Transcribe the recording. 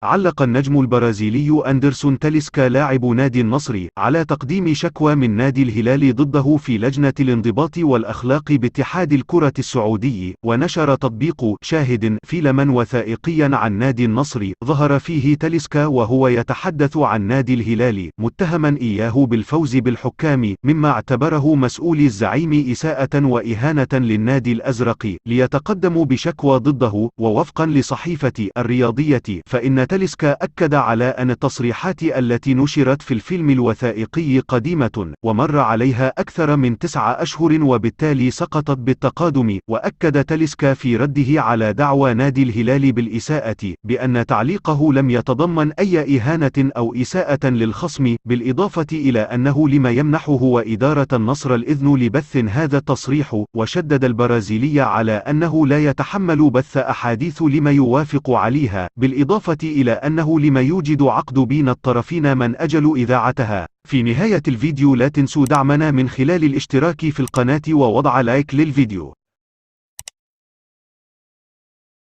علق النجم البرازيلي أندرسون تاليسكا لاعب نادي النصر على تقديم شكوى من نادي الهلال ضده في لجنة الانضباط والأخلاق باتحاد الكرة السعودي. ونشر تطبيق شاهد فيلما وثائقيا عن نادي النصر ظهر فيه تاليسكا وهو يتحدث عن نادي الهلال متهما إياه بالفوز بالحكام، مما اعتبره مسؤولي الزعيم إساءة وإهانة للنادي الأزرق ليتقدموا بشكوى ضده. ووفقا لصحيفة الرياضية فإن تاليسكا أكد على أن التصريحات التي نشرت في الفيلم الوثائقي قديمة ومر عليها أكثر من 9 أشهر وبالتالي سقطت بالتقادم. وأكد تاليسكا في رده على دعوى نادي الهلال بالإساءة بأن تعليقه لم يتضمن أي إهانة أو إساءة للخصم، بالإضافة إلى أنه لم يمنحه وإدارة النصر الإذن لبث هذا التصريح. وشدد البرازيلي على أنه لا يتحمل بث أحاديث لما يوافق عليها، بالإضافة إلى أنه لما يوجد عقد بين الطرفين من أجل إذاعتها. في نهاية الفيديو لا تنسوا دعمنا من خلال الاشتراك في القناة ووضع لايك للفيديو.